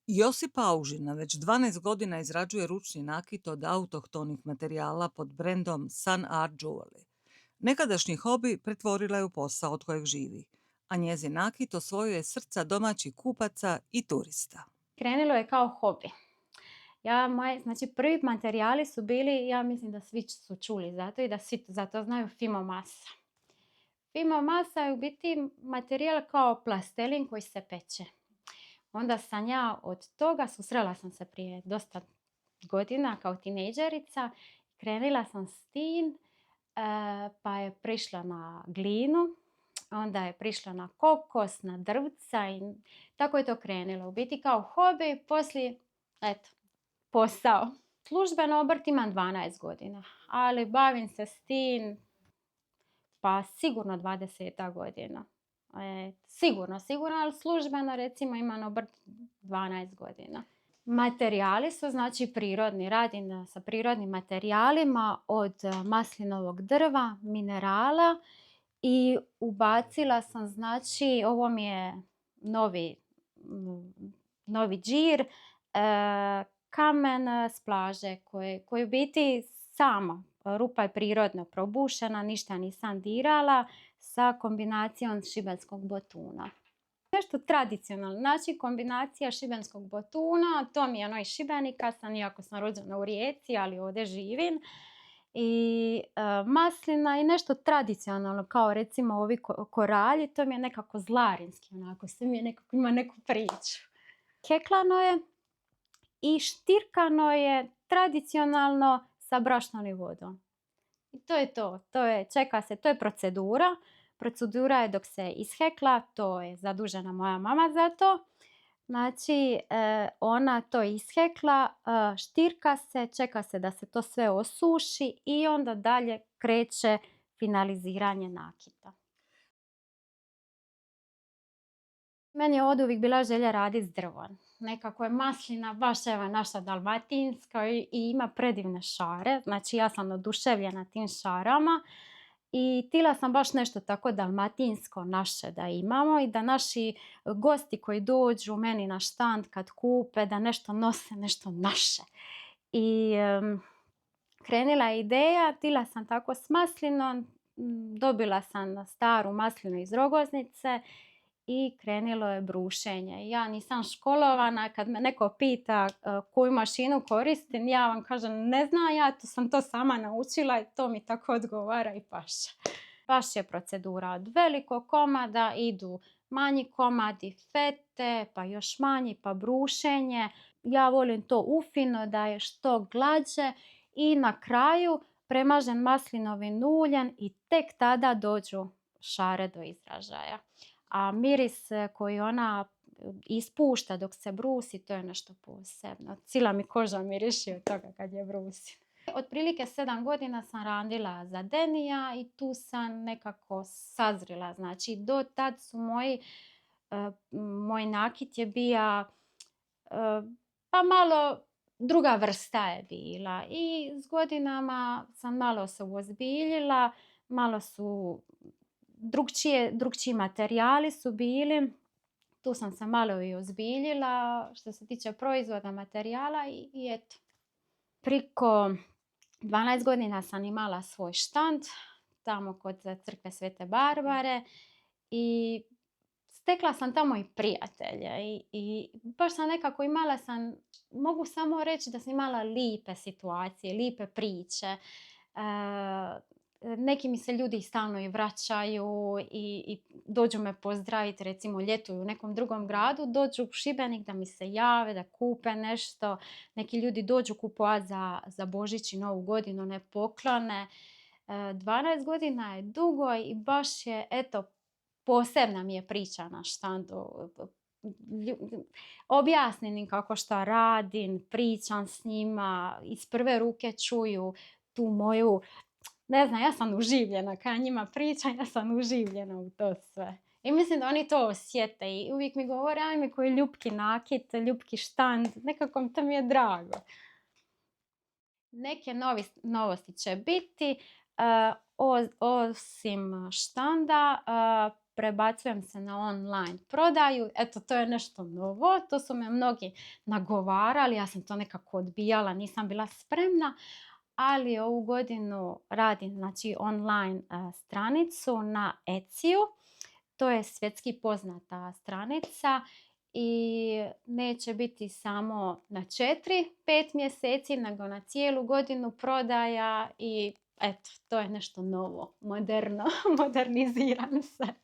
Josip Aužina već 12 godina izrađuje ručni nakit od autohtonih materijala pod brendom Sun Art Jewelry. Nekadašnji hobi pretvorila je u posao od kojeg živi, a njezin nakit osvojuje srca domaćih kupaca i turista. Krenulo je kao hobi. Znači prvi materijali su bili, ja mislim da svi su čuli za to i da svi za to znaju, Fimo masa. Fimo masa je u biti materijal kao plastelin koji se peče. Onda sam ja od toga, susrela sam se prije dosta godina kao tinejdžerica, krenula sam s tim, pa je prišla na glinu, onda je prišla na kokos, na drvca i tako je to krenulo. U biti kao hobi, poslije, eto, posao. Službeno obrt imam 12 godina, ali bavim se s tim pa sigurno 20 godina. Sigurno, ali službeno recimo imam obrt 12 godina. Materijali su znači prirodni, radim sa prirodnim materijalima od maslinovog drva, minerala i ubacila sam znači, ovo mi je novi džir, kamen s plaže koji u biti sama, rupa je prirodno probušena, ništa nisam dirala, sa kombinacijom šibenskog botuna. Nešto tradicionalno, znači kombinacija šibenskog botuna, to mi je ono iz Šibenika sam, iako sam rođena u Rijeci, ali ovdje živim. I maslina i nešto tradicionalno, kao recimo ovi koralji, to mi je nekako zlarinski, onako, sve mi je nekako, ima neku priču. Heklano je i štirkano je tradicionalno sa brašnom i vodom. I to je to je, čeka se, to je procedura. Procedura je dok se ishekla, to je zadužena moja mama za to. Znači, ona to ishekla, štirka se, čeka se da se to sve osuši i onda dalje kreće finaliziranje nakita. Meni je ovdje uvijek bila želja raditi s drvom. Nekako je maslina baš evo naša dalmatinska i ima predivne šare. Znači ja sam oduševljena tim šarama i htjela sam baš nešto tako dalmatinsko naše da imamo i da naši gosti koji dođu meni na štand kad kupe da nešto nose, nešto naše. I krenila je ideja, htjela sam tako s maslinom, dobila sam staru maslinu iz Rogoznice i krenulo je brušenje. Ja nisam školovana, kad me neko pita koju mašinu koristim, ja vam kažem ne znam, ja sam to sama naučila i to mi tako odgovara i paše. Baš je procedura od velikog komada, idu manji komadi fete, pa još manji, pa brušenje. Ja volim to ufino da je što glađe i na kraju premažen maslinovim uljem i tek tada dođu šare do izražaja. A miris koji ona ispušta dok se brusi, to je nešto posebno. Cijela mi koža miriši od toga kad je brusim. Otprilike 7 godina sam radila za Denija i tu sam nekako sazrila. Znači, do tad su moj nakit je bija pa malo druga vrsta je bila. I s godinama sam malo se uozbiljila, malo su drugčiji materijali su bili. Tu sam se malo i ozbiljila što se tiče proizvoda materijala i eto. Priko 12 godina sam imala svoj štand tamo kod crkve Svete Barbare i stekla sam tamo i prijatelje i baš sam nekako imala sam, mogu samo reći da sam imala lipe situacije, lipe priče. Neki mi se ljudi stalno i vraćaju i dođu me pozdraviti, recimo ljetuju u nekom drugom gradu, dođu u Šibenik da mi se jave, da kupe nešto. Neki ljudi dođu kupovati za Božić i Novu godinu, ne poklone. 12 godina je dugo i baš je, eto, posebna mi je priča na štandu. Objasnim im kako šta radim, pričam s njima, iz prve ruke čuju tu moju, ne znam, ja sam uživljena, kad njima pričam, ja sam uživljena u to sve. I mislim da oni to osjete i uvijek mi govore, ajme koji ljupki nakit, ljupki štand, nekako to mi je drago. Neke novosti će biti, osim štanda, prebacujem se na online prodaju. Eto, to je nešto novo. To su me mnogi nagovarali, ja sam to nekako odbijala, nisam bila spremna. Ali ovu godinu radim, znači, online stranicu na Etsy-u. To je svjetski poznata stranica i neće biti samo na 4-5 mjeseci, nego na cijelu godinu prodaja i eto, to je nešto novo, moderno, moderniziram se.